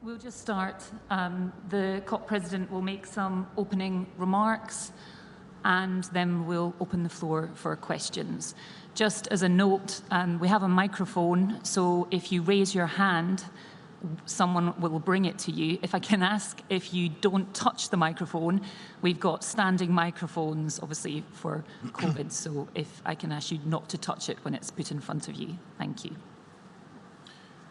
We'll just start. The COP President will make some opening remarks and then we'll open the floor for questions. Just as a note, we have a microphone, so if you raise your hand, someone will bring it to you. If I can ask, if you don't touch the microphone, we've got standing microphones, obviously, for COVID, so if I can ask you not to touch it when it's put in front of you. Thank you.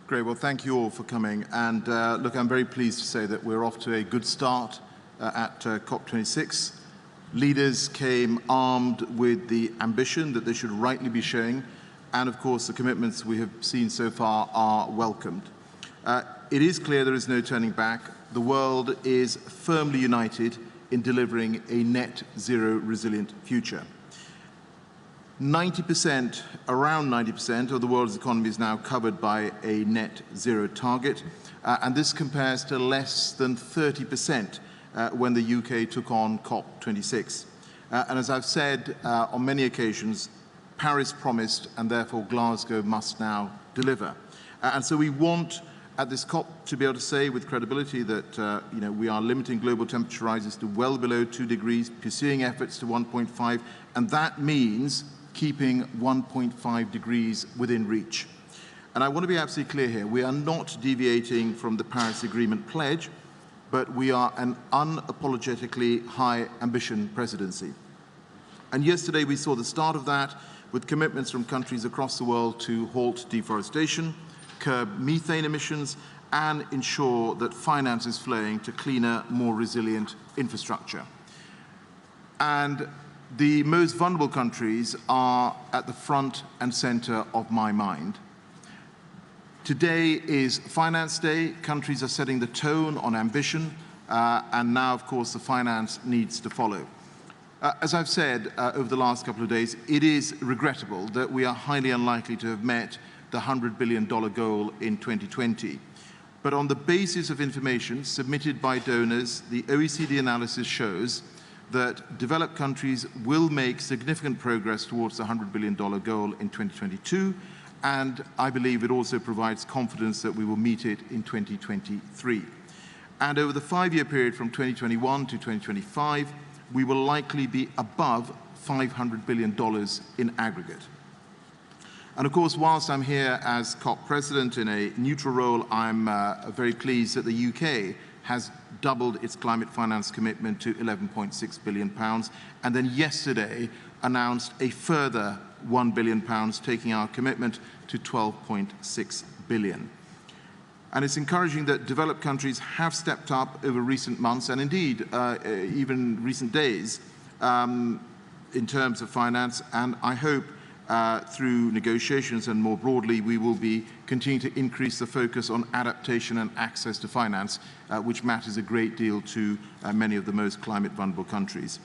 Great, well, thank you all for coming. And look, I'm very pleased to say that we're off to a good start at COP26. Leaders came armed with the ambition that they should rightly be showing, and of course the commitments we have seen so far are welcomed. It is clear there is no turning back. The world is firmly united in delivering a net zero resilient future. 90%, around 90% of the world's economy is now covered by a net zero target, and this compares to less than 30% when the UK took on COP26. And as I've said on many occasions, Paris promised, and therefore Glasgow must now deliver. And so we want at this COP to be able to say with credibility that we are limiting global temperature rises to well below 2 degrees, pursuing efforts to 1.5, and that means keeping 1.5 degrees within reach. And I want to be absolutely clear here, we are not deviating from the Paris Agreement pledge, but we are an unapologetically high ambition presidency. And yesterday we saw the start of that with commitments from countries across the world to halt deforestation, curb methane emissions, and ensure that finance is flowing to cleaner, more resilient infrastructure. And the most vulnerable countries are at the front and center of my mind. Today is Finance Day. Countries are setting the tone on ambition, and now, of course, the finance needs to follow. As I've said over the last couple of days, it is regrettable that we are highly unlikely to have met the $100 billion goal in 2020. But on the basis of information submitted by donors, the OECD analysis shows that developed countries will make significant progress towards the $100 billion goal in 2022, and I believe it also provides confidence that we will meet it in 2023. And over the 5-year period from 2021 to 2025, we will likely be above $500 billion in aggregate. And of course, whilst I'm here as COP President in a neutral role, I'm very pleased that the UK has doubled its climate finance commitment to £11.6 billion, and then yesterday announced a further £1 billion, taking our commitment to £12.6 billion. And it's encouraging that developed countries have stepped up over recent months, and indeed even recent days, in terms of finance, and I hope through negotiations and more broadly, we will be continuing to increase the focus on adaptation and access to finance, which matters a great deal to many of the most climate vulnerable countries.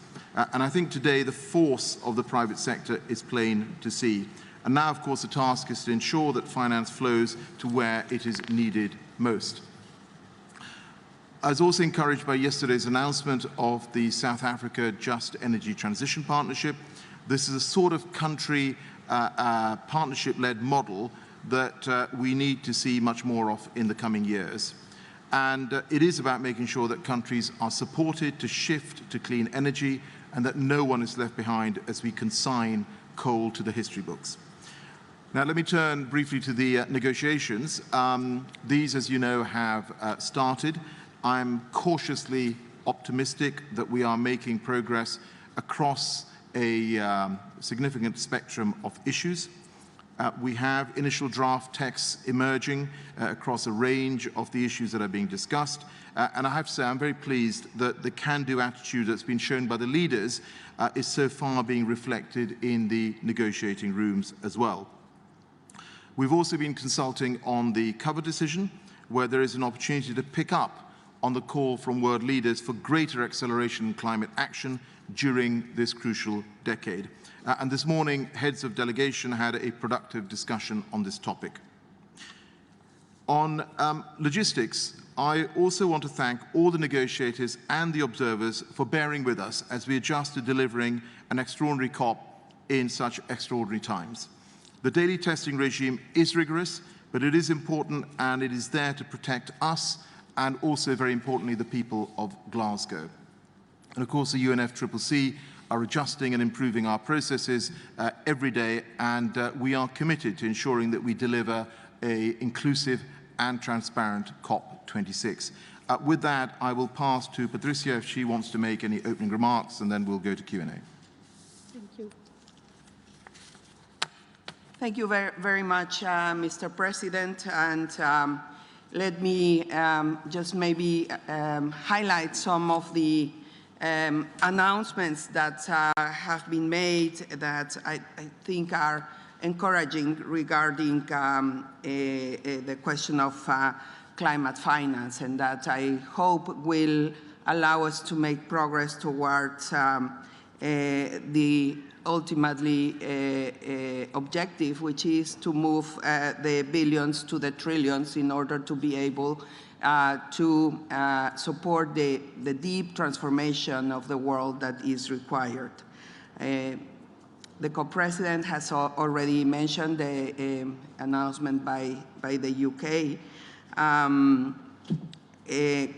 And I think today the force of the private sector is plain to see. And now, of course, the task is to ensure that finance flows to where it is needed most. I was also encouraged by yesterday's announcement of the South Africa Just Energy Transition Partnership. This is a sort of country partnership-led model that we need to see much more of in the coming years. And it is about making sure that countries are supported to shift to clean energy and that no one is left behind as we consign coal to the history books. Now, let me turn briefly to the negotiations. These, as you know, have started. I'm cautiously optimistic that we are making progress across a significant spectrum of issues. We have initial draft texts emerging across a range of the issues that are being discussed. And I have to say, I'm very pleased that the can-do attitude that's been shown by the leaders is so far being reflected in the negotiating rooms as well. We've also been consulting on the cover decision, where there is an opportunity to pick up on the call from world leaders for greater acceleration in climate action during this crucial decade. And this morning, heads of delegation had a productive discussion on this topic. On logistics, I also want to thank all the negotiators and the observers for bearing with us as we adjust to delivering an extraordinary COP in such extraordinary times. The daily testing regime is rigorous, but it is important and it is there to protect us and also, very importantly, the people of Glasgow. And of course, the UNFCCC are adjusting and improving our processes every day, and we are committed to ensuring that we deliver an inclusive and transparent COP26. With that, I will pass to Patricia if she wants to make any opening remarks, and then we'll go to Q&A. Thank you. Thank you very much, Mr. President. And let me just maybe highlight some of the announcements that have been made that I think are encouraging regarding the question of climate finance, and that I hope will allow us to make progress towards the ultimately objective, which is to move the billions to the trillions in order to be able to support the deep transformation of the world that is required. The COP-president has already mentioned the announcement by the UK.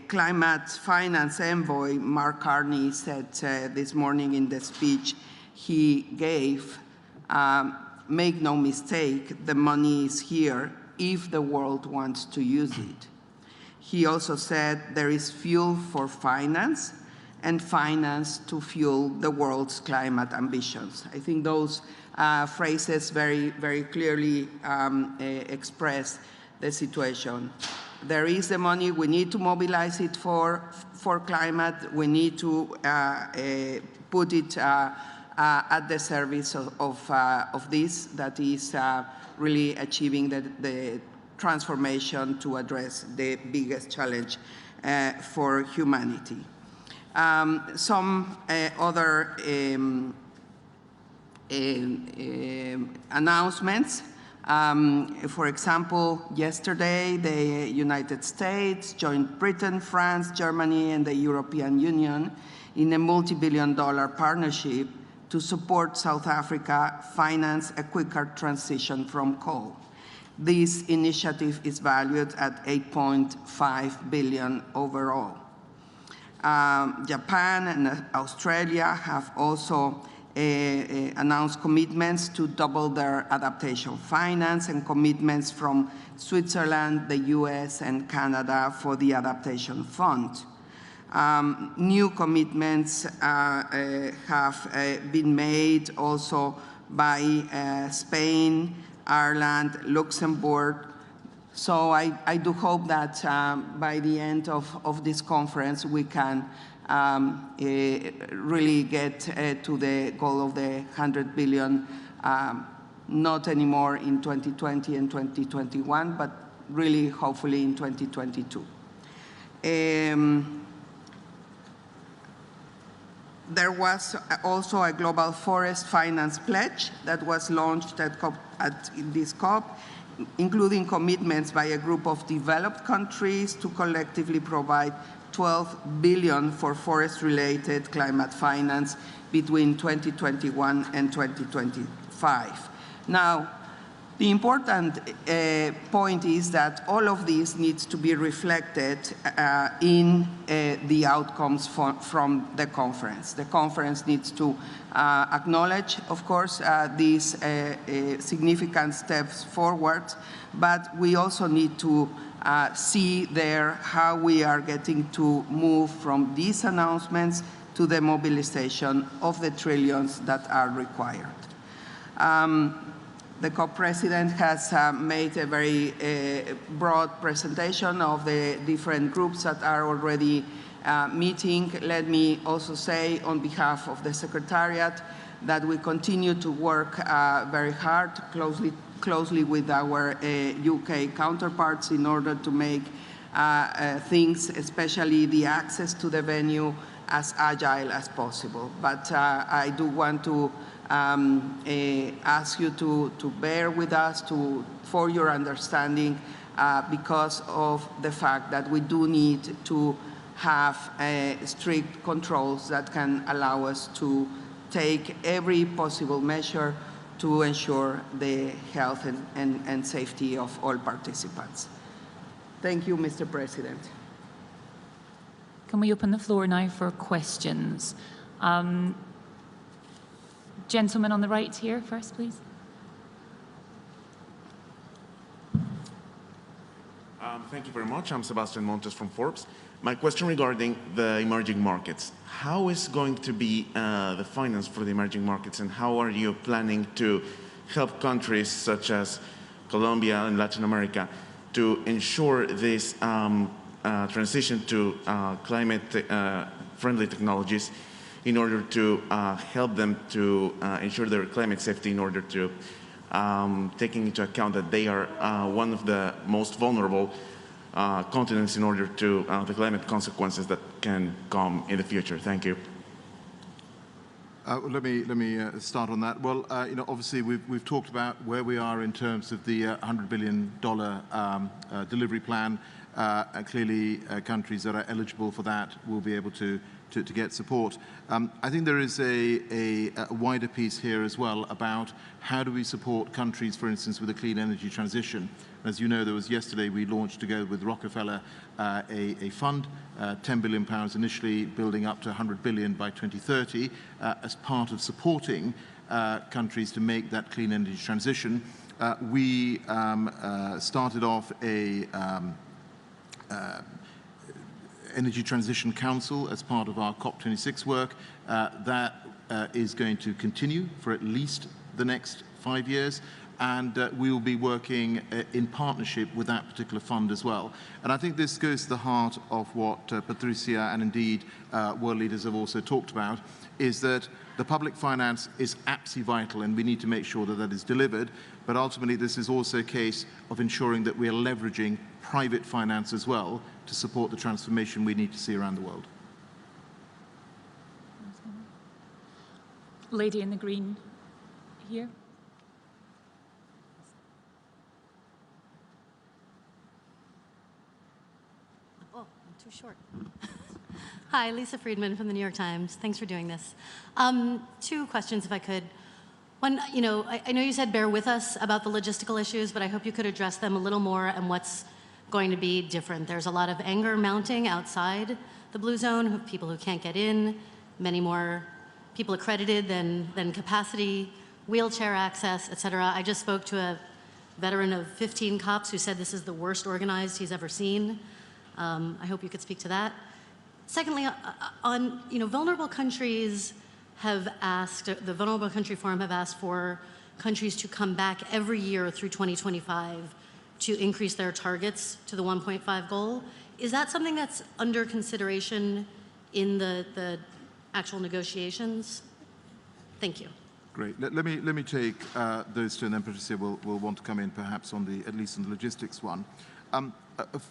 Climate finance envoy Mark Carney said this morning in the speech he gave, make no mistake, the money is here if the world wants to use it. He also said there is fuel for finance and finance to fuel the world's climate ambitions. I think those phrases very, very clearly express the situation. There is the money, we need to mobilize it for climate, we need to put it at the service of this, that is really achieving the transformation to address the biggest challenge for humanity. Some other announcements. For example, yesterday, the United States joined Britain, France, Germany, and the European Union in a multi-billion-dollar partnership to support South Africa finance a quicker transition from coal. This initiative is valued at $8.5 billion overall. Japan and Australia have also announced commitments to double their adaptation finance, and commitments from Switzerland, the US, and Canada for the Adaptation Fund. New commitments have been made also by Spain, Ireland, Luxembourg. So I do hope that by the end of this conference we can really get to the goal of the 100 billion, not anymore in 2020 and 2021, but really hopefully in 2022. There was also a global forest finance pledge that was launched at this COP, including commitments by a group of developed countries to collectively provide 12 billion for forest-related climate finance between 2021 and 2025. Now, the important point is that all of this needs to be reflected in the outcomes from the conference. The conference needs to acknowledge, of course, these significant steps forward, but we also need to see there how we are getting to move from these announcements to the mobilization of the trillions that are required. The COP-president has made a very broad presentation of the different groups that are already meeting. Let me also say on behalf of the Secretariat that we continue to work very hard, closely with our UK counterparts in order to make things, especially the access to the venue, as agile as possible. But I do want to ask you to bear with us for your understanding because of the fact that we do need to have strict controls that can allow us to take every possible measure to ensure the health and safety of all participants. Thank you, Mr. President. Can we open the floor now for questions? Gentleman on the right here first, please. Thank you very much. I'm Sebastian Montes from Forbes. My question regarding the emerging markets. How is going to be the finance for the emerging markets, and how are you planning to help countries such as Colombia and Latin America to ensure this transition to climate-friendly technologies in order to help them to ensure their climate safety, in order to taking into account that they are one of the most vulnerable continents in order to the climate consequences that can come in the future? Thank you. Let me start on that. Well, obviously we've talked about where we are in terms of the $100 billion delivery plan, and clearly countries that are eligible for that will be able to get support. I think there is a wider piece here as well about how do we support countries, for instance, with a clean energy transition. As you know, there was yesterday we launched together with Rockefeller a fund, £10 billion initially, building up to $100 billion by 2030, as part of supporting countries to make that clean energy transition. We started off a Energy Transition Council as part of our COP26 work. That is going to continue for at least the next 5 years, and we will be working in partnership with that particular fund as well. And I think this goes to the heart of what Patricia and indeed world leaders have also talked about, is that the public finance is absolutely vital, and we need to make sure that that is delivered. But ultimately, this is also a case of ensuring that we are leveraging private finance as well to support the transformation we need to see around the world. Lady in the green here. Oh, I'm too short. Hi, Lisa Friedman from the New York Times. Thanks for doing this. 2 questions, if I could. One, I know you said bear with us about the logistical issues, but I hope you could address them a little more and what's going to be different. There's a lot of anger mounting outside the blue zone, people who can't get in, many more people accredited than capacity, wheelchair access, et cetera. I just spoke to a veteran of 15 COPs who said this is the worst organized he's ever seen. I hope you could speak to that. Secondly, on vulnerable countries have asked, the Vulnerable Country Forum have asked for countries to come back every year through 2025 to increase their targets to the 1.5 goal. Is that something that's under consideration in the actual negotiations? Thank you. Great. Let me take those 2, and then Patricia will want to come in perhaps on at least on the logistics one.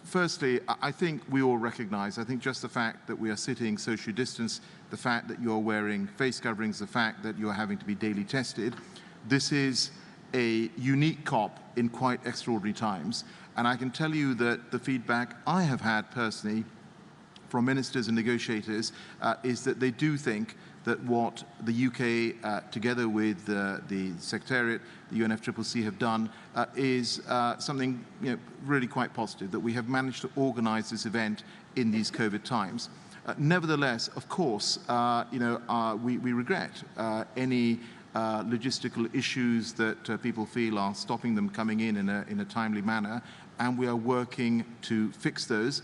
Firstly, I think we all recognize, I think just the fact that we are sitting socially distanced, the fact that you're wearing face coverings, the fact that you're having to be daily tested, this is a unique COP in quite extraordinary times. And I can tell you that the feedback I have had personally from ministers and negotiators is that they do think that what the UK, together with the Secretariat, the UNFCCC have done is something really quite positive, that we have managed to organize this event in these COVID times. Nevertheless, of course, we regret any logistical issues that people feel are stopping them coming in a timely manner, and we are working to fix those.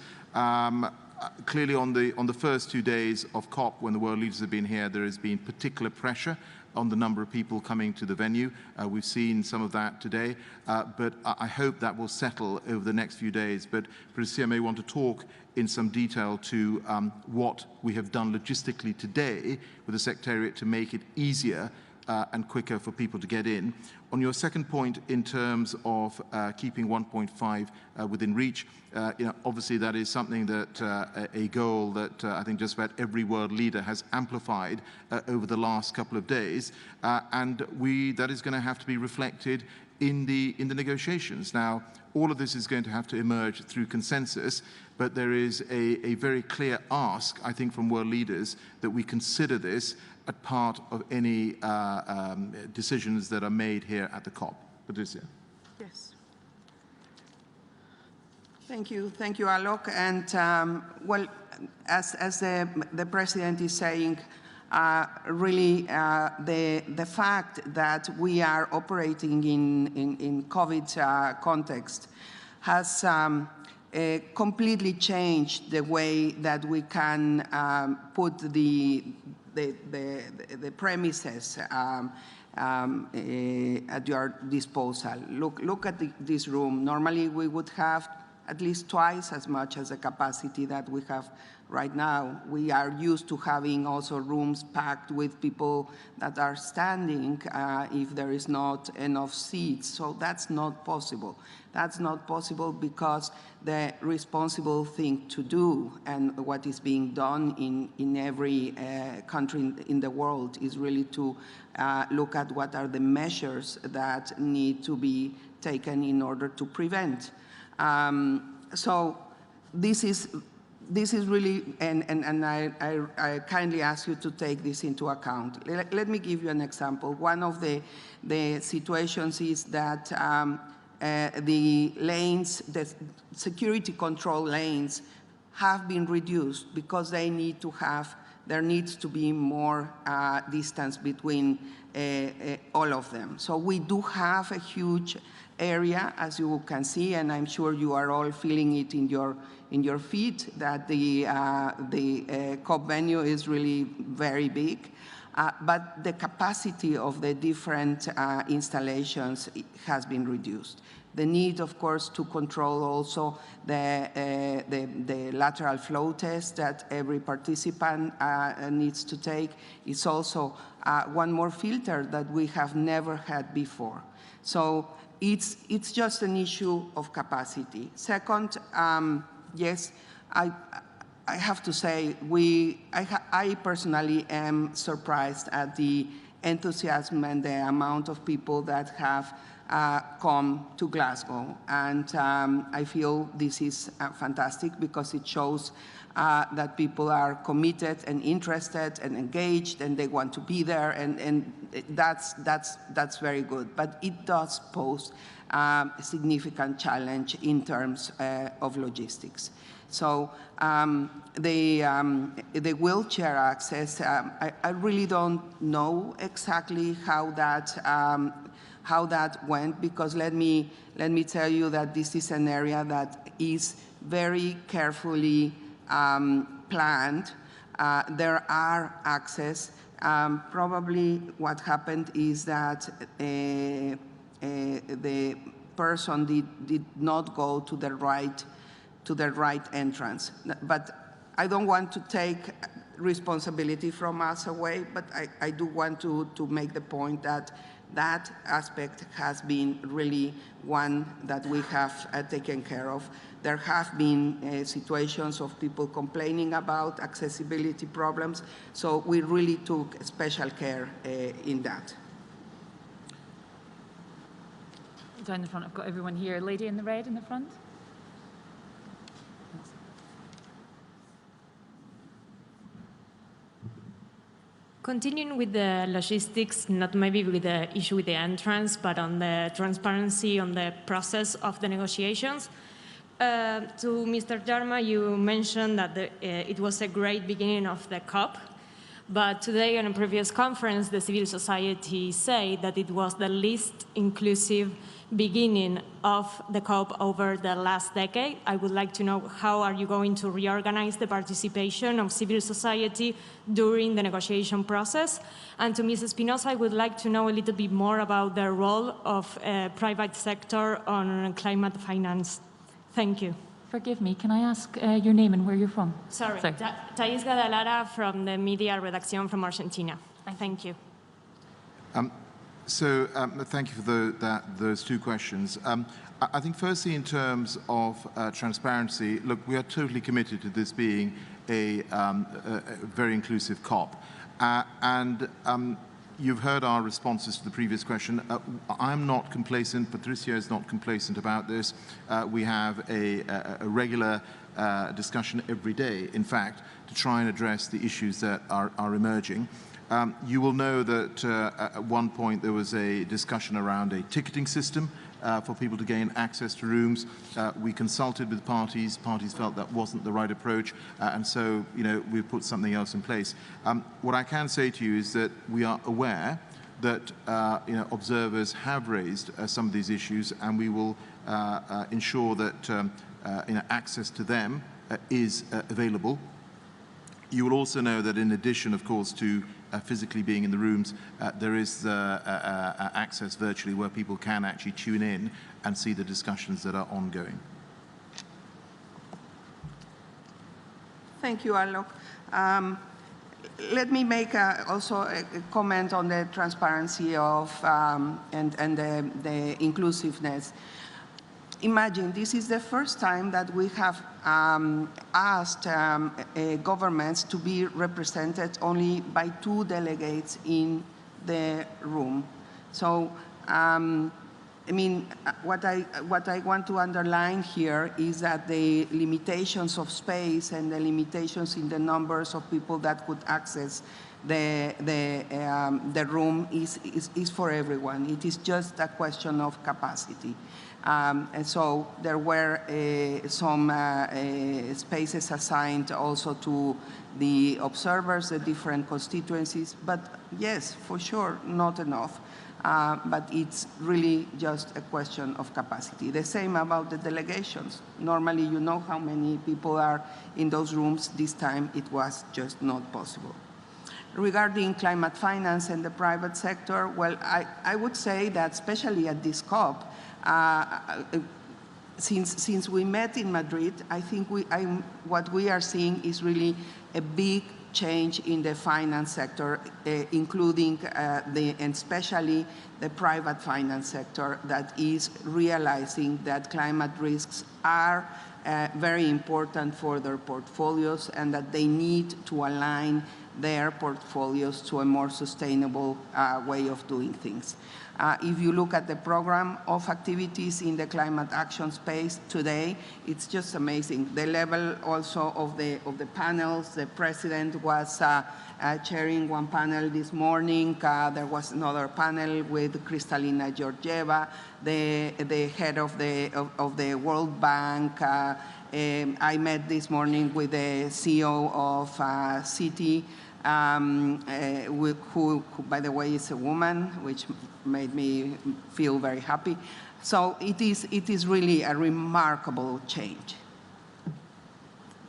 Clearly, on the first 2 days of COP, when the world leaders have been here, there has been particular pressure on the number of people coming to the venue. We've seen some of that today, but I hope that will settle over the next few days. But Patricia may want to talk in some detail to what we have done logistically today with the Secretariat to make it easier and quicker for people to get in. On your second point, in terms of keeping 1.5 within reach, obviously that is something that a goal that I think just about every world leader has amplified over the last couple of days, and that is going to have to be reflected in the negotiations. Now, all of this is going to have to emerge through consensus, but there is a very clear ask, I think, from world leaders that we consider this as part of any decisions that are made here at the COP. Patricia. Yes. Thank you, Alok. And well, as the President is saying, really the fact that we are operating in COVID context has completely changed the way that we can put the premises at your disposal. Look at this room. Normally we would have at least twice as much as the capacity that we have right now. We are used to having also rooms packed with people that are standing if there is not enough seats. So that's not possible. That's not possible because the responsible thing to do and what is being done in every country in the world is really to look at what are the measures that need to be taken in order to prevent. So this is really, and I kindly ask you to take this into account. Let me give you an example. One of the situations is that the lanes, the security control lanes have been reduced because they need to have, there needs to be more distance between all of them. So we do have a huge area, as you can see, and I'm sure you are all feeling it in your feet, that the COP venue is really very big. But the capacity of the different installations has been reduced. The need, of course, to control also the lateral flow test that every participant needs to take is also one more filter that we have never had before. So it's just an issue of capacity. Second, yes, I have to say, I personally am surprised at the enthusiasm and the amount of people that have come to Glasgow. And I feel this is fantastic because it shows that people are committed and interested and engaged and they want to be there, and that's very good. But it does pose a significant challenge in terms of logistics. So the wheelchair access, I really don't know exactly how that went, because let me tell you that this is an area that is very carefully planned. There are access. Probably what happened is that the person did not go to the right entrance. But I don't want to take responsibility from us away, but I do want to make the point that that aspect has been really one that we have taken care of. There have been situations of people complaining about accessibility problems, so we really took special care in that. Down the front, I've got everyone here. Lady in the red in the front. Continuing with the logistics, not maybe with the issue with the entrance, but on the transparency on the process of the negotiations. To Mr. Jarma, you mentioned that it was a great beginning of the COP, but today on a previous conference, the civil society said that it was the least inclusive beginning of the COP over the last decade. I would like to know, how are you going to reorganize the participation of civil society during the negotiation process? And to Ms. Espinosa, I would like to know a little bit more about the role of private sector on climate finance. Thank you. Forgive me, can I ask your name and where you're from? Sorry. Thais Gadalara from the Media Redacción from Argentina. Thank you. Thank you for those two questions. I think firstly, in terms of transparency, look, we are totally committed to this being a very inclusive COP. You've heard our responses to the previous question. I'm not complacent. Patricia is not complacent about this. We have a regular discussion every day, in fact, to try and address the issues that are emerging. You will know that at one point there was a discussion around a ticketing system for people to gain access to rooms. We consulted with parties. Parties felt that wasn't the right approach, and so we've put something else in place. What I can say to you is that we are aware that observers have raised some of these issues, and we will ensure that access to them is available. You will also know that in addition, of course, to physically being in the rooms, there is access virtually where people can actually tune in and see the discussions that are ongoing. Thank you, Alok. Let me make also a comment on the transparency of and the inclusiveness. Imagine this is the first time that we have asked governments to be represented only by 2 delegates in the room. So, I mean, what I want to underline here is that the limitations of space and the limitations in the numbers of people that could access the room is for everyone. It is just a question of capacity. And so there were some spaces assigned also to the observers, the different constituencies, but yes, for sure, not enough. But it's really just a question of capacity. The same about the delegations. Normally, you know how many people are in those rooms. This time, it was just not possible. Regarding climate finance and the private sector, well, I would say that especially at this COP, since we met in Madrid, I think what we are seeing is really a big change in the finance sector, including and especially the private finance sector that is realizing that climate risks are very important for their portfolios and that they need to align their portfolios to a more sustainable way of doing things. If you look at the program of activities in the climate action space today, it's just amazing. The level also of the panels, the president was chairing one panel this morning. There was another panel with Kristalina Georgieva, the head of the World Bank. I met this morning with the CEO of Citi, who, by the way, is a woman, which made me feel very happy. So it is really a remarkable change.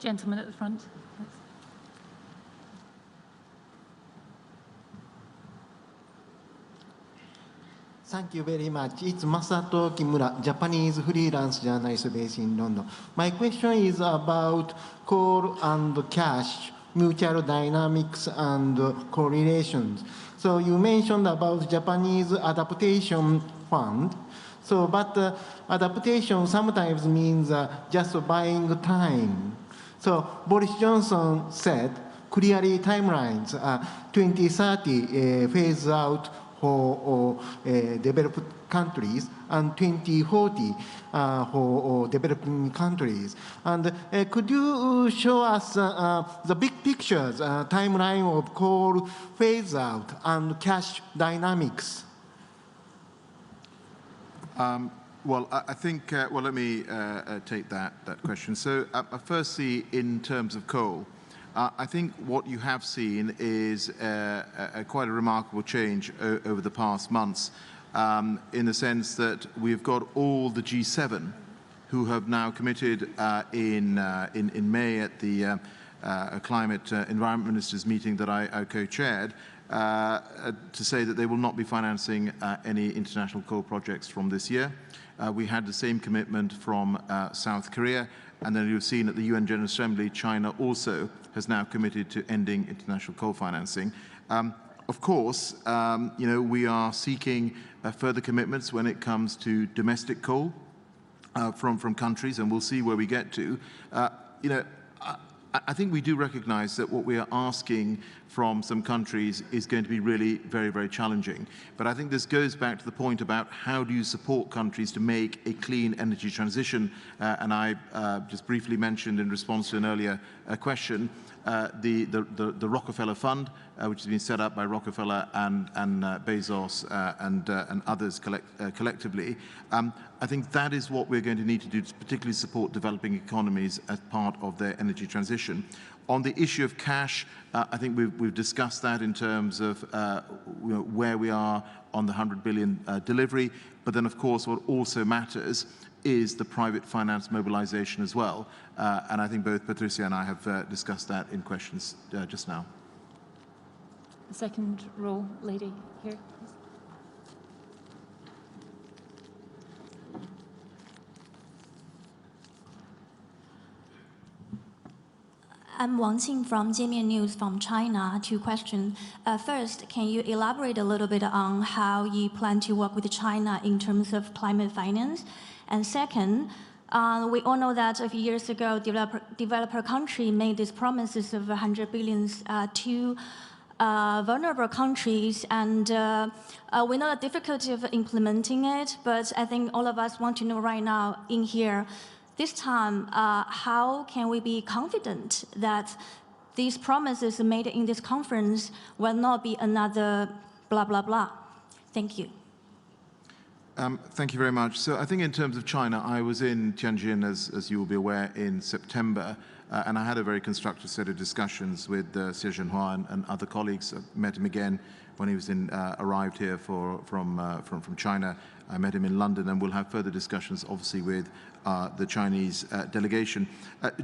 Gentleman at the front. Thank you very much. It's Masato Kimura, Japanese freelance journalist based in London. My question is about coal and cash, mutual dynamics and correlations. So you mentioned about Japanese adaptation fund. So, but adaptation sometimes means just buying time. So Boris Johnson said clearly timelines, 2030 phase out for developed countries and 2040 for developing countries. And could you show us the big pictures, timeline of coal phase out and cash dynamics? Well, I think, well, let me take that question. So firstly, in terms of coal, I think what you have seen is quite a remarkable change over the past months, in the sense that we've got all the G7 who have now committed in May at the Climate Environment Ministers meeting that I co-chaired to say that they will not be financing any international coal projects from this year. We had the same commitment from South Korea, and then you've seen at the UN General Assembly, China also has now committed to ending international coal financing. Of course, we are seeking further commitments when it comes to domestic coal from countries, and we'll see where we get to. I think we do recognize that what we are asking from some countries is going to be really very, very challenging. But I think this goes back to the point about how do you support countries to make a clean energy transition. And I just briefly mentioned in response to an earlier question, the Rockefeller Fund which has been set up by Rockefeller and Bezos and others collectively. I think that is what we're going to need to do to particularly support developing economies as part of their energy transition. On the issue of cash, I think we've discussed that in terms of where we are on the 100 billion delivery. But then, of course, what also matters is the private finance mobilization as well. And I think both Patricia and I have discussed that in questions just now. The second row lady here, please. I'm Wang Qing from Jiemian News from China. Two questions. First, can you elaborate a little bit on how you plan to work with China in terms of climate finance? And second, we all know that a few years ago, developer country made these promises of 100 billion to vulnerable countries, and we know the difficulty of implementing it, but I think all of us want to know right now in here, this time, how can we be confident that these promises made in this conference will not be another blah, blah, blah? Thank you. Thank you very much. So I think in terms of China, I was in Tianjin, as you will be aware, in September, and I had a very constructive set of discussions with Xie Zhenhua and other colleagues. I met him again when he was arrived here from China. I met him in London, and we'll have further discussions, obviously, with the Chinese delegation.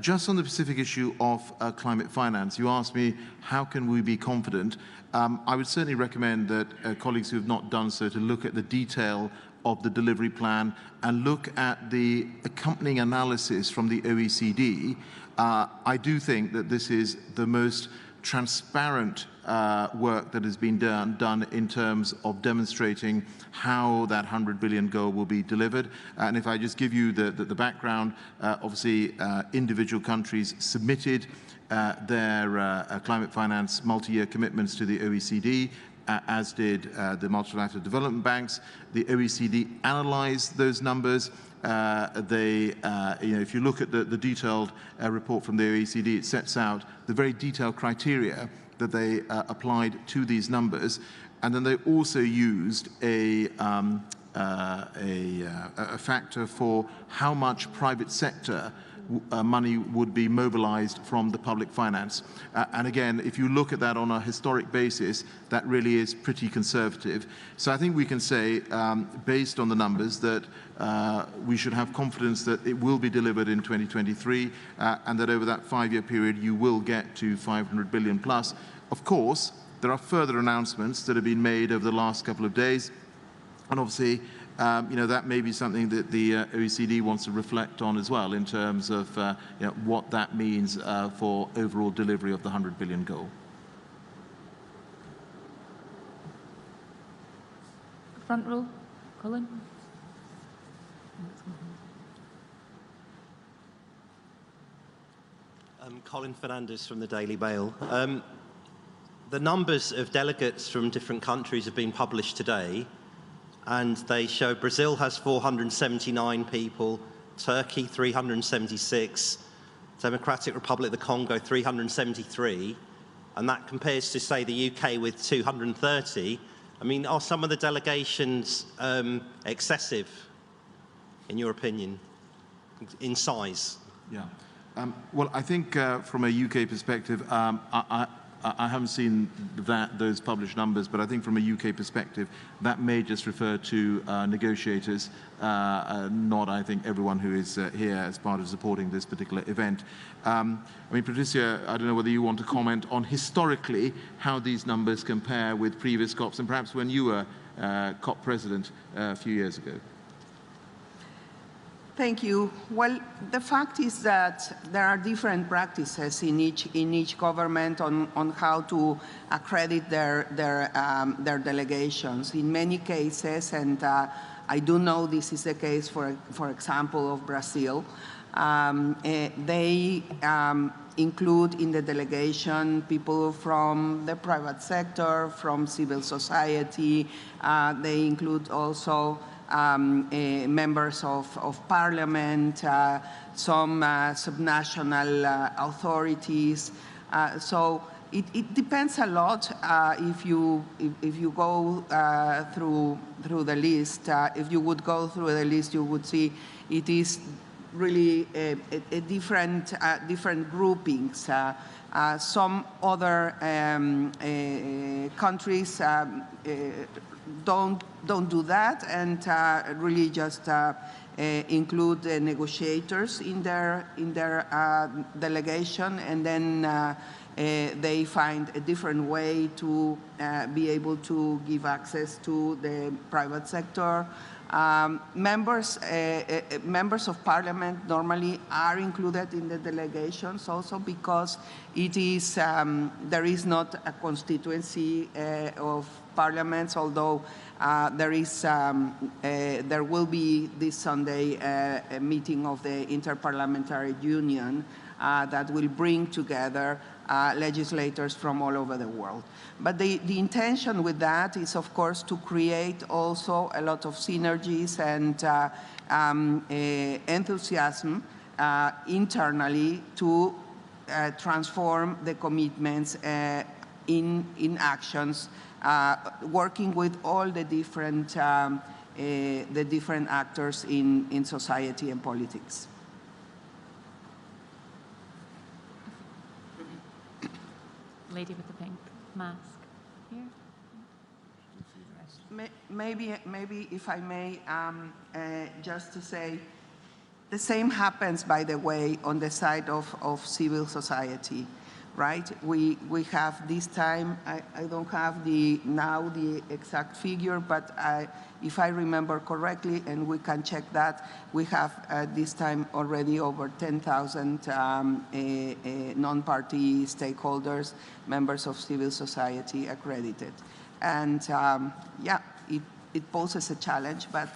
Just on the specific issue of climate finance, you asked me, how can we be confident? I would certainly recommend that colleagues who have not done so to look at the detail of the delivery plan and look at the accompanying analysis from the OECD. I do think that this is the most transparent work that has been done in terms of demonstrating how that 100 billion goal will be delivered. And if I just give you the background, obviously individual countries submitted their climate finance multi-year commitments to the OECD, as did the multilateral development banks. The OECD analyzed those numbers. If you look at the detailed report from the OECD, it sets out the very detailed criteria that they applied to these numbers, and then they also used a factor for how much private sector money would be mobilized from the public finance. And again, if you look at that on a historic basis, that really is pretty conservative. So I think we can say, based on the numbers, that we should have confidence that it will be delivered in 2023, and that over that 5-year period, you will get to 500 billion plus. Of course, there are further announcements that have been made over the last couple of days, and obviously, that may be something that the OECD wants to reflect on as well in terms of what that means for overall delivery of the 100 billion goal. Front row, Colin. Colin Fernandez from the Daily Mail. The numbers of delegates from different countries have been published today, and they show Brazil has 479 people, Turkey 376, Democratic Republic of the Congo 373, and that compares to, say, the UK with 230. I mean, are some of the delegations excessive, in your opinion, in size? Yeah. Well, I think from a UK perspective, I haven't seen those published numbers, but I think from a UK perspective, that may just refer to negotiators, not, I think, everyone who is here as part of supporting this particular event. I mean, Patricia, I don't know whether you want to comment on historically how these numbers compare with previous COPs, and perhaps when you were COP president a few years ago. Thank you. Well, the fact is that there are different practices in each government on how to accredit their delegations. In many cases, and I do know this is the case, for example, of Brazil, they include in the delegation people from the private sector, from civil society. They include also members of parliament, some subnational authorities. So it depends a lot if you go through the list. If you would go through the list, you would see it is really a different groupings. Some other countries don't do that and really just include the negotiators in their delegation, and then they find a different way to be able to give access to the private sector. Members of parliament normally are included in the delegations also because it is, there is not a constituency of parliaments, although there will be this Sunday a meeting of the Interparliamentary Union that will bring together legislators from all over the world. But the intention with that is, of course, to create also a lot of synergies and enthusiasm internally to transform the commitments in actions, working with all the different actors in society and politics. Lady with the pink mask here. Maybe if I may, just to say, the same happens, by the way, on the side of civil society, right? We have this time, I don't have now the exact figure, but if I remember correctly, and we can check that, we have this time already over 10,000 non-party stakeholders, members of civil society accredited. And yeah, it poses a challenge, but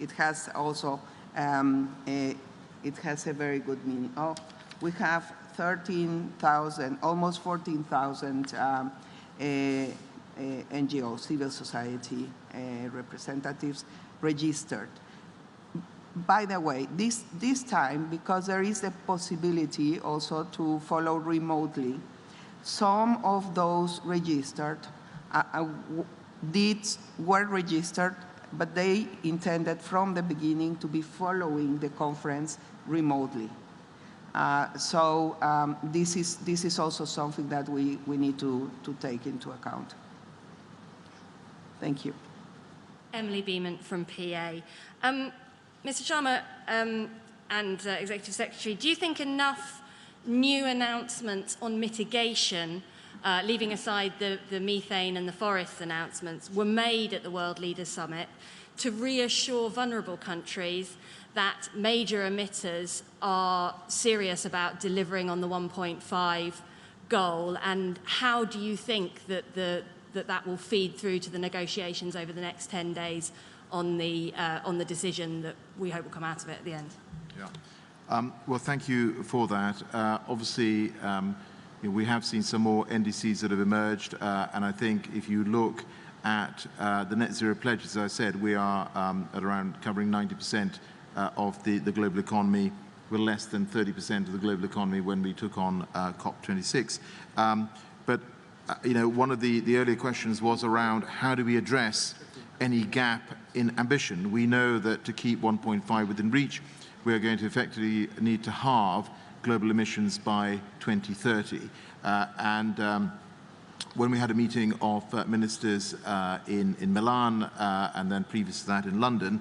it has also, it has a very good meaning. Oh, we have 13,000, almost 14,000 NGOs, civil society representatives registered. By the way, this time, because there is a possibility also to follow remotely, some of those registered were registered, but they intended from the beginning to be following the conference remotely. So this is also something that we need to take into account. Thank you. Emily Beeman from PA. Mr. Sharma and Executive Secretary, do you think enough new announcements on mitigation, leaving aside the methane and the forests announcements, were made at the World Leaders Summit to reassure vulnerable countries that major emitters are serious about delivering on the 1.5 goal? And how do you think that that will feed through to the negotiations over the next 10 days on the decision that we hope will come out of it at the end? Yeah. Well, thank you for that. Obviously, we have seen some more NDCs that have emerged, and I think if you look at the net zero pledge, as I said, we are at around covering 90% of the global economy. We're less than 30% of the global economy when we took on COP26. But one of the earlier questions was around how do we address any gap in ambition. We know that to keep 1.5 within reach, we are going to effectively need to halve global emissions by 2030. When we had a meeting of ministers in Milan and then previous to that in London,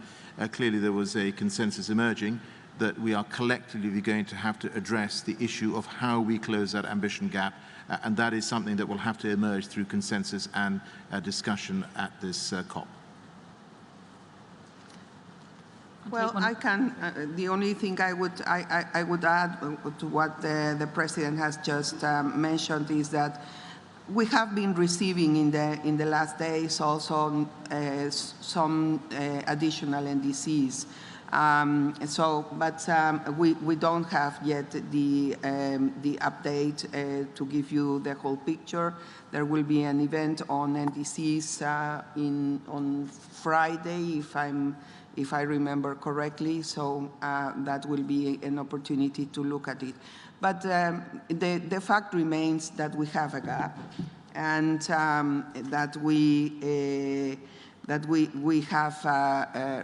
clearly there was a consensus emerging that we are collectively going to have to address the issue of how we close that ambition gap, and that is something that will have to emerge through consensus and discussion at this COP. Well, I can. The only thing I would add to what the President has just mentioned is that we have been receiving in the last days also some additional NDCs. But we don't have yet the update to give you the whole picture. There will be an event on NDCs on Friday, if I remember correctly, so that will be an opportunity to look at it. But the fact remains that we have a gap, and that we have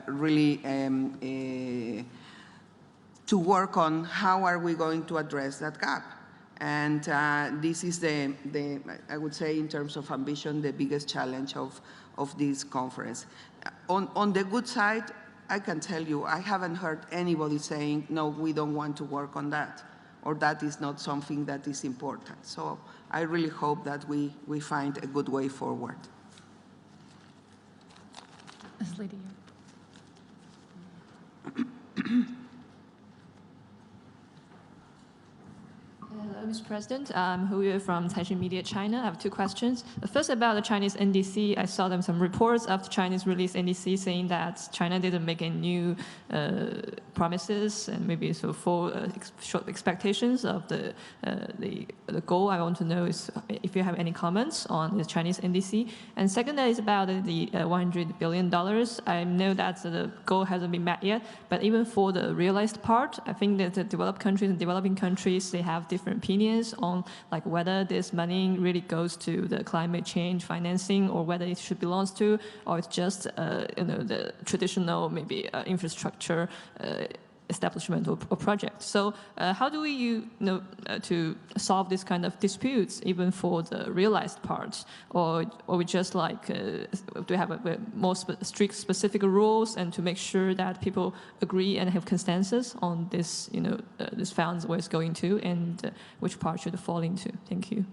really to work on how are we going to address that gap. And this is I would say, in terms of ambition, the biggest challenge of this conference. On the good side, I can tell you, I haven't heard anybody saying, no, we don't want to work on that, or that is not something that is important. So I really hope that we find a good way forward. This lady here. Hello, Mr. President. I'm Hu Yue from Caixin Media China. I have two questions. The first about the Chinese NDC. I saw some reports of the Chinese released NDC saying that China didn't make any new promises and maybe so full short expectations of the goal. I want to know is if you have any comments on the Chinese NDC. And second is about the $100 billion. I know that the goal hasn't been met yet, but even for the realized part, I think that the developed countries and developing countries, they have different opinions on like whether this money really goes to the climate change financing or whether it should belong to, or it's just the traditional maybe infrastructure establishment or project. So how do we to solve this kind of disputes even for the realized parts, or we just like do we have a more strict specific rules and to make sure that people agree and have consensus on this this funds where it's going to and which part should it fall into? Thank you.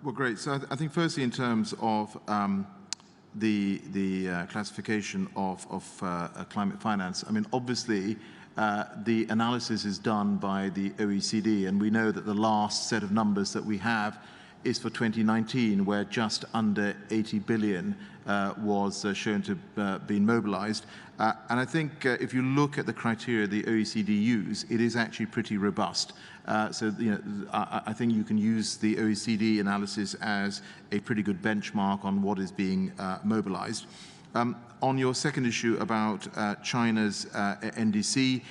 Well, great. So I think firstly in terms of the classification of climate finance, I mean, obviously the analysis is done by the OECD, and we know that the last set of numbers that we have is for 2019, where just under 80 billion was shown to be mobilized. And I think if you look at the criteria the OECD use, it is actually pretty robust. So I think you can use the OECD analysis as a pretty good benchmark on what is being mobilized. On your second issue about China's NDC,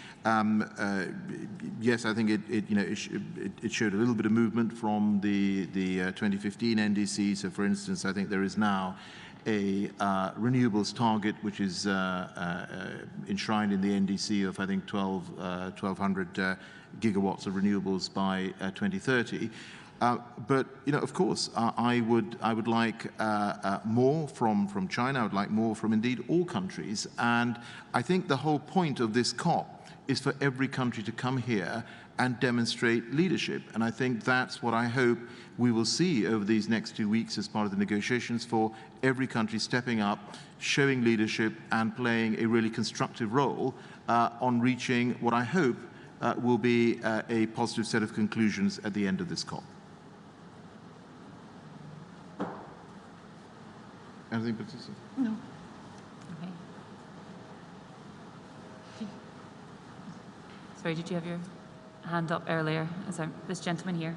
yes, I think it showed a little bit of movement from the 2015 NDC. So, for instance, I think there is now a renewables target which is enshrined in the NDC of I think 1,200 gigawatts of renewables by 2030. But of course, I would like more from China. I would like more from indeed all countries. And I think the whole point of this COP is for every country to come here and demonstrate leadership. And I think that's what I hope we will see over these next 2 weeks as part of the negotiations, for every country stepping up, showing leadership, and playing a really constructive role on reaching what I hope will be a positive set of conclusions at the end of this COP. Anything particular? No. Okay. Sorry, did you have your hand up earlier? This gentleman here.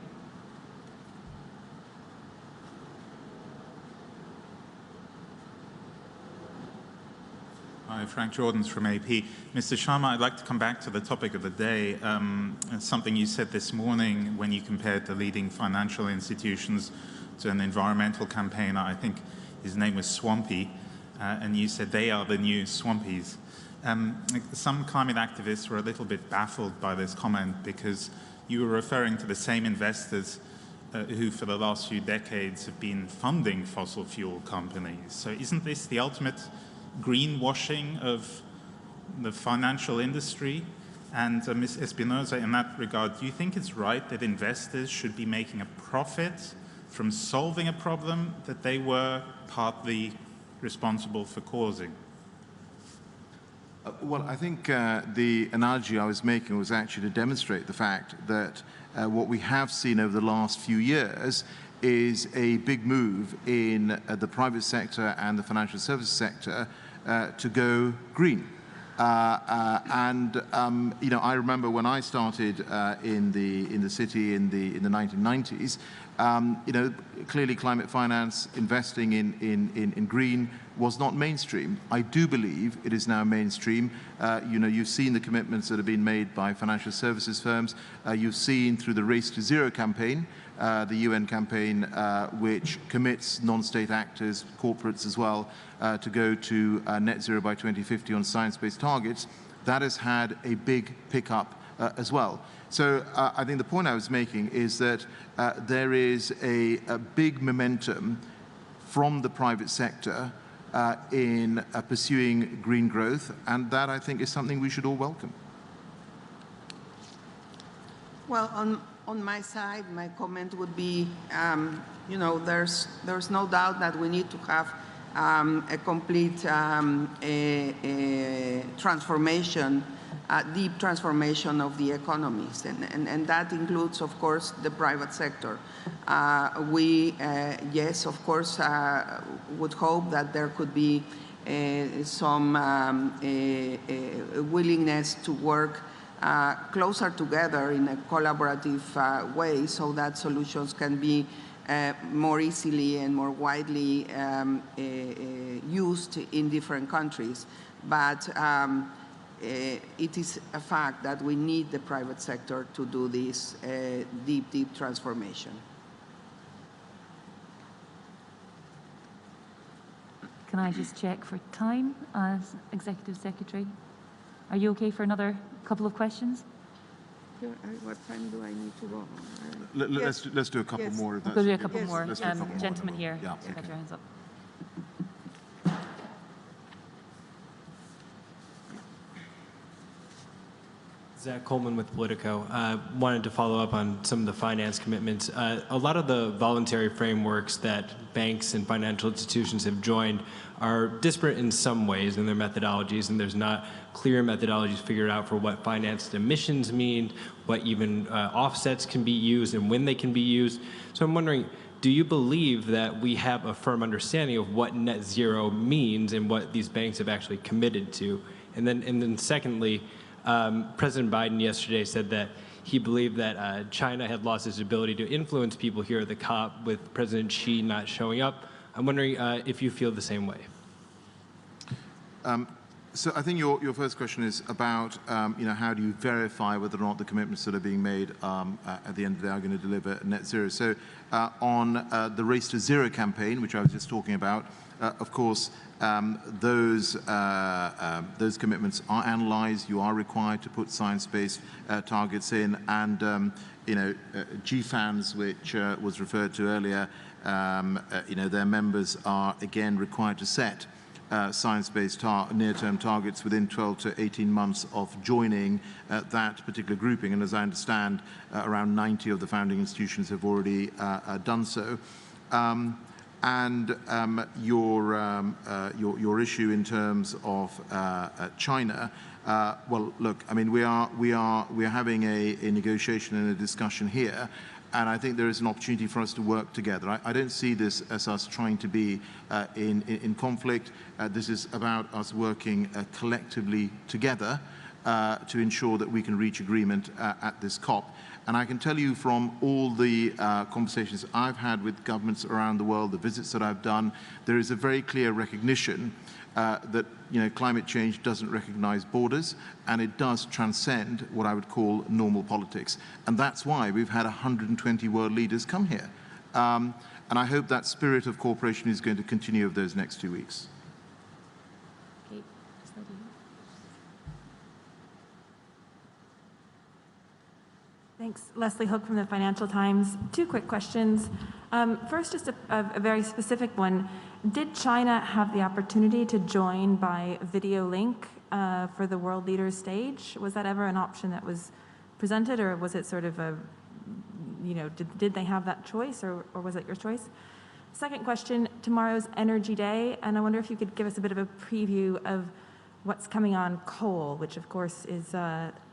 Hi, Frank Jordans from AP. Mr. Sharma, I'd like to come back to the topic of the day. Something you said this morning when you compared the leading financial institutions to an environmental campaigner. I think his name was Swampy, and you said they are the new Swampies. Some climate activists were a little bit baffled by this comment because you were referring to the same investors who for the last few decades have been funding fossil fuel companies. So isn't this the ultimate greenwashing of the financial industry? And Ms. Espinosa, in that regard, do you think it's right that investors should be making a profit from solving a problem that they were partly responsible for causing? Well, I think the analogy I was making was actually to demonstrate the fact that what we have seen over the last few years is a big move in the private sector and the financial services sector to go green. I remember when I started in the city in the 1990s, You know, clearly climate finance, investing in green was not mainstream. I do believe it is now mainstream. You know, you've seen the commitments that have been made by financial services firms. You've seen through the Race to Zero campaign, the UN campaign, which commits non-state actors, corporates as well, to go to net zero by 2050 on science-based targets. That has had a big pickup as well. So I think the point I was making is that there is a big momentum from the private sector in pursuing green growth, and that I think is something we should all welcome. Well, on my side, my comment would be, you know, there's no doubt that we need to have a complete transformation, deep transformation of the economies, and that includes, of course, the private sector. Yes, of course, would hope that there could be some willingness to work closer together in a collaborative way so that solutions can be more easily and more widely used in different countries. But it is a fact that we need the private sector to do this deep transformation. Can I just check for time as Executive Secretary? Are you okay for another couple of questions? What time do I need to go? Let's do a couple more. We'll do a couple more. Let's do a couple more. Gentlemen here, Yeah. got your hands up. Zach Coleman with Politico. Wanted to follow up on some of the finance commitments. A lot of the voluntary frameworks that banks and financial institutions have joined are disparate in some ways in their methodologies, and there's not clear methodologies figured out for what financed emissions mean, what even offsets can be used and when they can be used. So I'm wondering, do you believe that we have a firm understanding of what net zero means and what these banks have actually committed to? And then secondly, President Biden yesterday said that he believed that China had lost its ability to influence people here at the COP with President Xi not showing up. I'm wondering if you feel the same way. So I think your first question is about you know, how do you verify whether or not the commitments that are being made at the end of the day are going to deliver net zero. So on the Race to Zero campaign, which I was just talking about, of course, those commitments are analyzed. You are required to put science-based targets in, and you know, GFANZ, which was referred to earlier, you know, their members are again required to set science-based near-term targets within 12 to 18 months of joining that particular grouping. And as I understand, around 90 of the founding institutions have already done so. And your issue in terms of China, well, look, I mean, we are having a negotiation and a discussion here, and I think there is an opportunity for us to work together. I don't see this as us trying to be in conflict. This is about us working collectively together to ensure that we can reach agreement at this COP. And I can tell you from all the conversations I've had with governments around the world, the visits that I've done, there is a very clear recognition that, you know, climate change doesn't recognize borders, and it does transcend what I would call normal politics. And that's why we've had 120 world leaders come here. And I hope that spirit of cooperation is going to continue over those next 2 weeks. Thanks. Leslie Hook from the Financial Times. 2 quick questions. First, just a very specific one. Did China have the opportunity to join by video link for the world leaders stage? Was that ever an option that was presented, or was it sort of a, you know, did they have that choice, or was it your choice? Second question, tomorrow's Energy Day, and I wonder if you could give us a bit of a preview of what's coming on coal, which of course is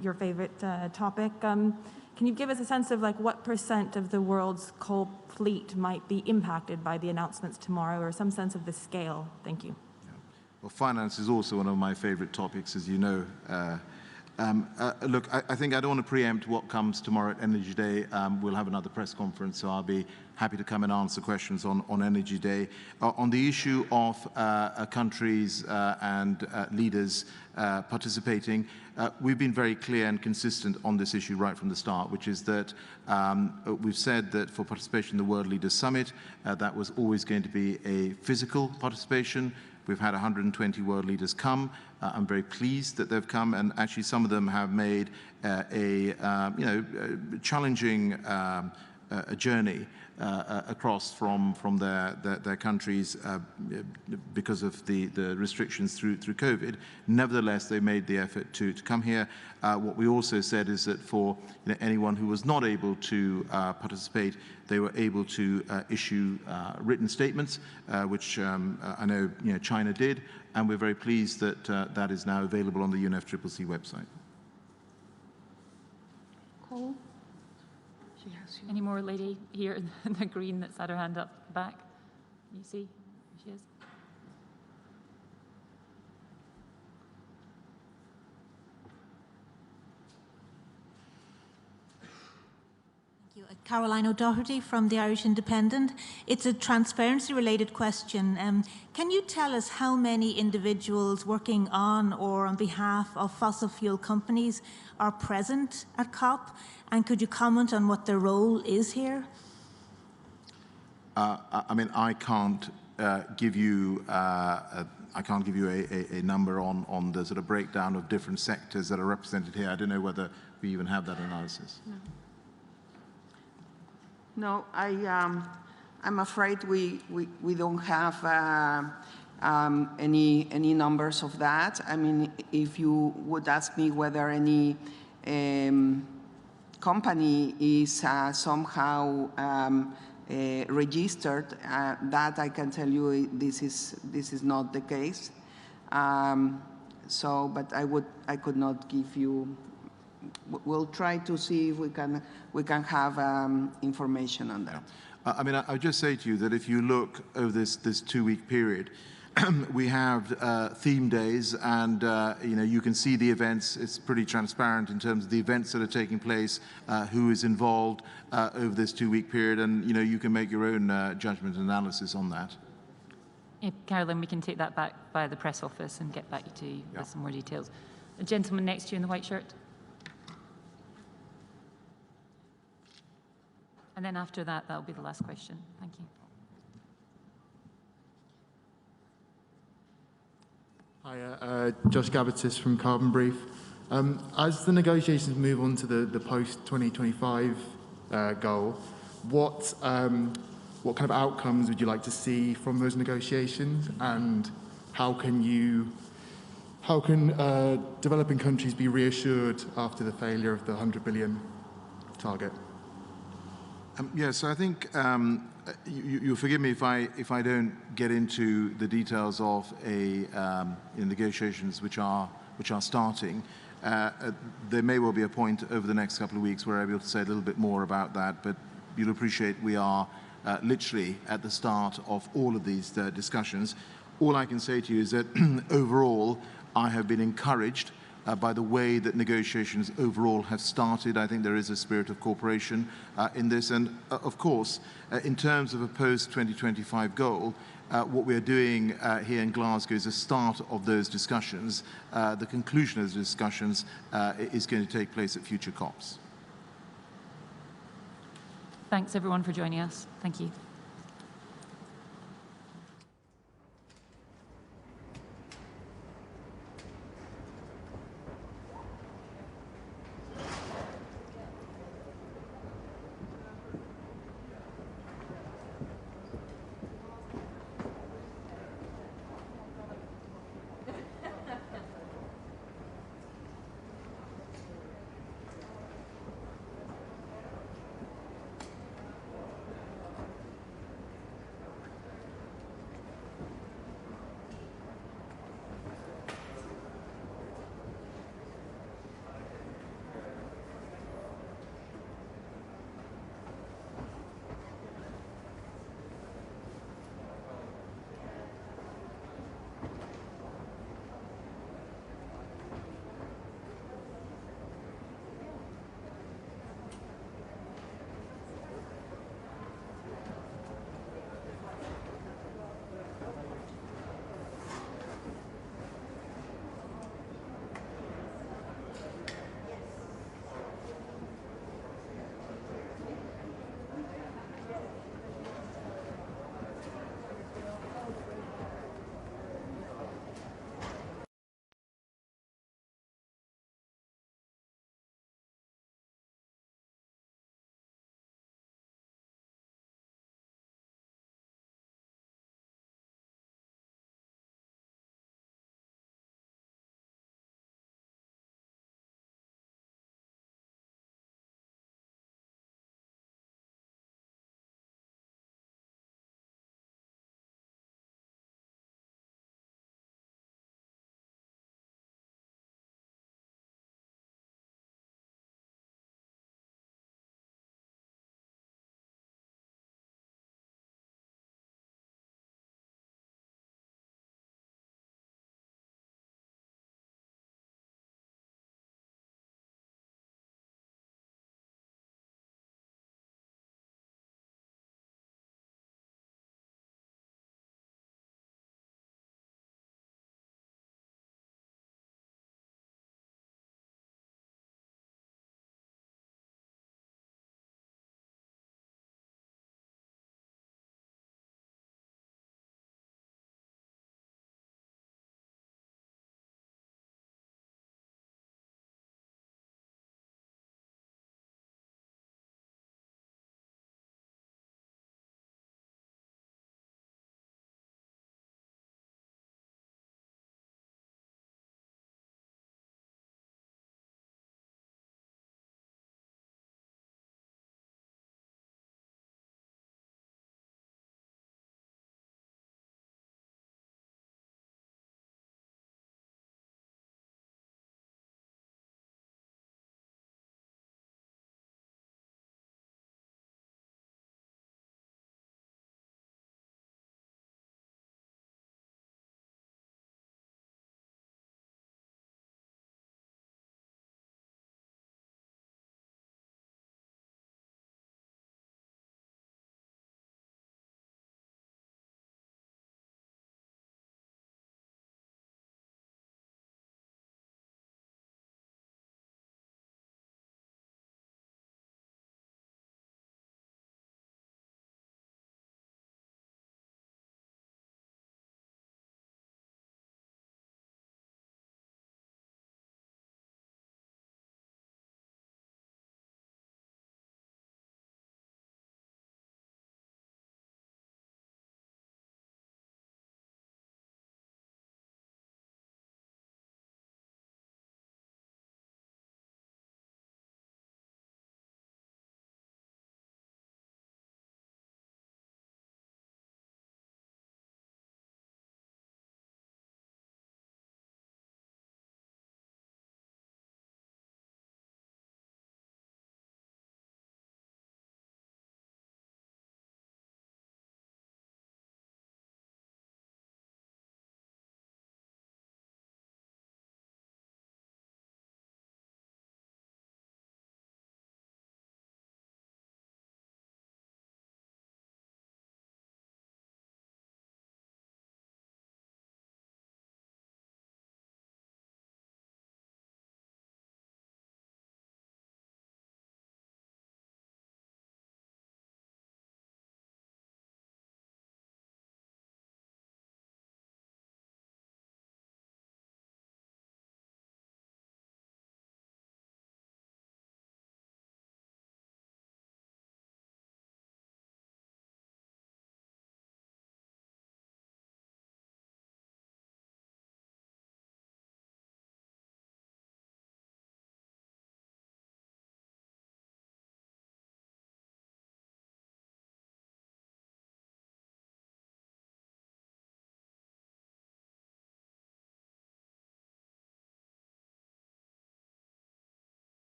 your favorite topic. Can you give us a sense of like what % of the world's coal fleet might be impacted by the announcements tomorrow, or some sense of the scale? Thank you. Well, finance is also one of my favorite topics, as you know, Look, I think I don't want to preempt what comes tomorrow at Energy Day. We'll have another press conference, so I'll be happy to come and answer questions on Energy Day. On the issue of countries and leaders participating, we've been very clear and consistent on this issue right from the start, which is that we've said that for participation in the World Leaders Summit, that was always going to be a physical participation. We've had 120 world leaders come. I'm very pleased that they've come, and actually some of them have made a challenging journey across from their countries because of the restrictions through COVID. Nevertheless, they made the effort to come here. What we also said is that for anyone who was not able to participate, they were able to issue written statements, which I know China did, and we're very pleased that that is now available on the UNFCCC website. Cool. Any more lady here in the green that's had her hand up back? You see? She is. Thank you. Caroline O'Doherty from the Irish Independent. It's a transparency-related question. Can you tell us how many individuals working on or on behalf of fossil fuel companies are present at COP? And could you comment on what their role is here? I mean, I can't give you a number on the sort of breakdown of different sectors that are represented here. I don't know whether we even have that analysis. No, I'm afraid we don't have any numbers of that. I mean, if you would ask me whether any company is somehow registered, that I can tell you this is not the case. But I could not give you. We'll try to see if we can have information on that. I mean, I would just say to you that if you look over this 2-week period, we have theme days, and you can see the events. It's pretty transparent in terms of the events that are taking place, who is involved over this 2-week period, and you can make your own judgment and analysis on that. Carolyn, we can take that back by the press office and get back to you with some more details. The gentleman next to you in the white shirt. And then after that, that'll be the last question. Thank you. Hi, Josh Gabatis from Carbon Brief. As the negotiations move on to the post-2025 goal, what kind of outcomes would you like to see from those negotiations, and how can developing countries be reassured after the failure of the 100 billion target? Yes, I think you'll forgive me if I don't get into the details of negotiations which are starting. There may well be a point over the next couple of weeks where I'll be able to say a little bit more about that, but you'll appreciate we are literally at the start of all of these discussions. All I can say to you is that overall, I have been encouraged by the way that negotiations overall have started. I think there is a spirit of cooperation in this. And of course, in terms of a post-2025 goal, what we are doing here in Glasgow is a start of those discussions. The conclusion of those discussions is going to take place at future COPs. Thanks, everyone, for joining us. Thank you.